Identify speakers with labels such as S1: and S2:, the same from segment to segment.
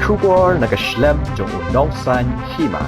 S1: kubor nakaslem jong udongsan Hima.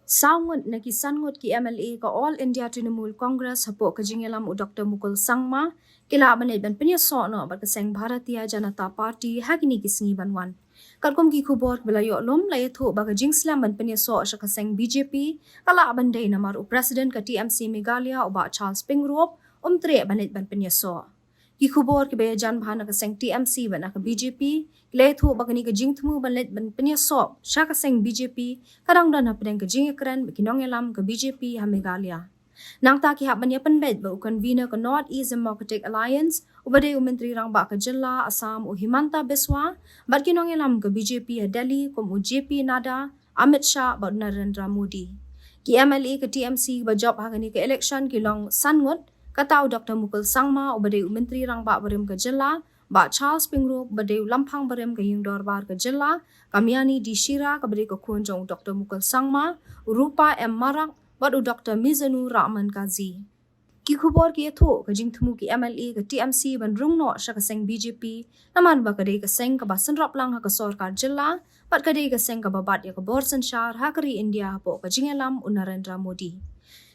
S2: Saungut nakisangut ki MLA ka All India Trinamool Congress hapo ka Jingïakren u Dr. Mukul Sangma kila banit ban penyaso no ba ka Seng Bharatiya Janata Party hagini kisngi banwan. Kalkom ki kubor belayo lom layatho ba ka Jingslam ban penyaso sa ka Seng BJP kala banday namar u President ka TMC Meghalaya u ba Charles Pingrop tre banit ban penyaso. Ki kubor ki bayajan bahana ka Seng TMC ban ka BJP layatho ba kani ka Jingthmu banit ban penyaso sa ka Seng BJP kadang dan hapdeng ka Jingïakren bikinongelam ka BJP ha Meghalaya. Nang taki hap manya penbet ba u convener ka North East Democratic Alliance u badai u menteri rang ba ka Jilla Assam u Himanta Biswa bat kinongelam ka BJP ha Delhi kum u JP Nada Amit Shah ba Narendra Modi. Ki MLA ka TMC ba job hagani ka election ki long sangut katau Dr. Mukul Sangma u badai u menteri rang ba barim ka Jilla ba Charles Pingrop badai u lampang barim ka Yungdor bar ka Jilla kamiani di Shira ka badai ka kunjong Dr. Mukul Sangma u Rupa M Marak bat u Dr. Mizanu Rahman Kazi. Ki kubor ki etho ka Jingthmu ki MLA ka TMC ban Rung no sa ka Seng BJP naman ba kadai ka Seng ka basan raplang ha ka Sarkar Jilla bat kadai ka Seng ka babat ya ka Borsan Shahar ha kari India hapo ka Jingïakren u Narendra Modi.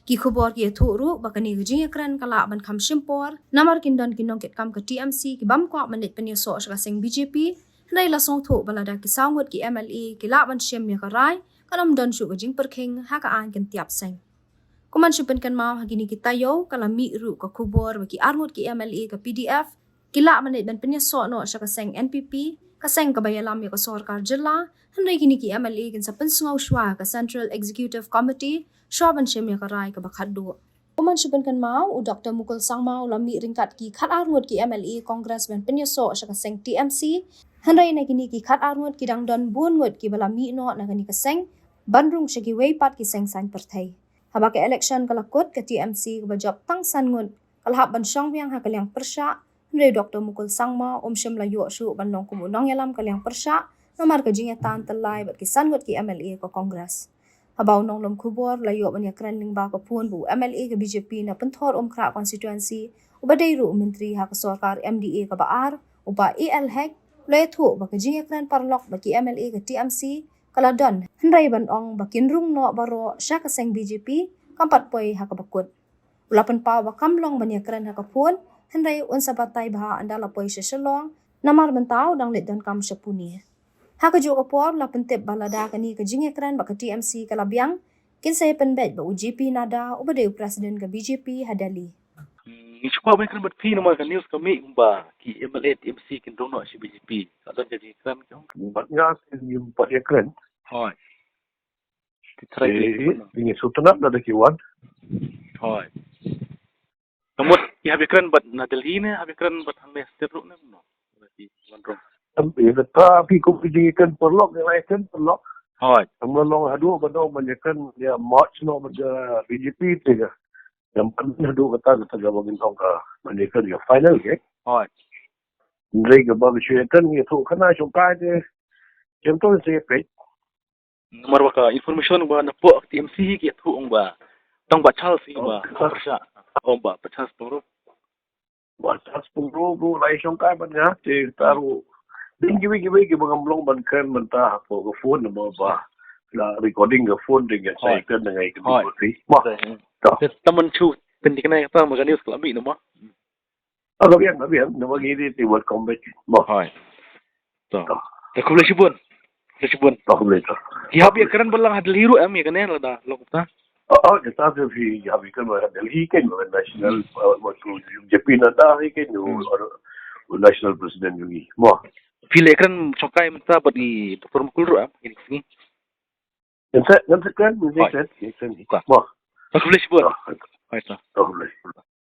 S2: Ki kubor ki etho ru ba kani ka Jingïakren kala ban kam shimpor namar kindan kinongket kam ka TMC ki bam kwa manit penyaso sa ka Seng BJP nai la song tho balada ki saungut ki MLA ki la ban shem ya ka rai kanam don shu ka Jing perking ha ka an kan tiap Seng. Kuman syupen kan mau hagini kita yo kala mi ru ka kubor bagi arngut ki MLA ka PDF kila manit ban penyaso no sa ka Seng NPP ka Seng ka bayalam ya ka Sarkar Jilla handai kini ki MLA kin sa pensungaw shwa ka Central Executive Committee shaban shem ya ka rai ka bakhaddo. Kuman syupen kan mau u Dr. Mukul Sangma u lami ringkat ki khat arngut ki MLA Congress ban penyaso sa ka Seng TMC handai na kini ki khat arngut ki dang don bunngut ki balami no na kini ka Seng bandrung syagi weipat ki Seng san perthai. Haba ke election kalakot ke TMC ke bajab tang sangun kalhap ban syong biang ha kalyang persya handai Dr. Mukul Sangma syem layo syu ban nong kumunong yalam kalyang persya namar ka Jingïakren telai bat ki sangut ki MLA ka Congress. Haba unong lom kubor layo ban yakran ling ba ka pun bu MLA ka BJP na penthor kra constituency u badai ru menteri ha ka Sarkar MDA ka baar u ba AL hek layatho ba ka Jingïakren Paralok ba ki MLA ka TMC kaladon handai ban ong bakin Rung no baro sya ka Seng BJP kampat poi ha ka bakut. Ulapan pa ba kamlong ban yakran ha ka pun handai unsa batay baha andala poi syaselong namar bentau dang lit dan kam syapuni. Ha ka jo ka por la pentep balada kani ka Jingïakren ba ka TMC kalabiang kinsay penbet ba UJP Nada u badai Presiden ka BJP hadali.
S3: Isukwa ba kan bat fi naman kan news kami ba ki MLA TMC kin Rung no si BJP kadon ka Jingïakren ko.
S4: Bat nga yung Jingïakren.
S3: Hoy.
S4: Ini sultanat na dakiwan.
S3: Hoy. Kamot Jingïakren bat na Delhi ne Jingïakren bat hang Leicester no no. Berarti Rung.
S4: Tapi tapi ko Jingïakren Paralok Jingïakren Paralok.
S3: Hoy.
S4: Amalong hadu badong Jingïakren ya march no baga BJP tiga. Yang penting hadu kata gawagin tong ka Jingïakren ya final ke.
S3: Hoy.
S4: Ndrei ka ba Jingïakren ya tu kana sungkai de. Jemto se pe.
S3: Nomor ba information ba na po TMC ki tuong ba tong ba Charles ba persya o ba Charles Pingrop
S4: Ba Charles Pingrop lai sungkai ban nga te taru ding gibi ki bangamlong ban kan mentah ko ko phone na ba la recording the phone ding sai kan ngai ki mo fi ma
S3: taman chu pendik na ta mga news klami no mo
S4: Abian na magidi ti world combat mo
S3: hoy to ta kulisibon
S4: Tohleto.
S3: Hihabi karan balang hadal hero am ya kanen lada lokta.
S4: Oh, kita tu fi hihabi kan Delhi kan national waktu JP Nada kan national president juga. Mo.
S3: File karan chokai menta bagi Dr. Mukul ru am ini sini.
S4: Nanti kan, Mo.
S3: Ta kulisibon. Hoy ta.
S4: Tohleto.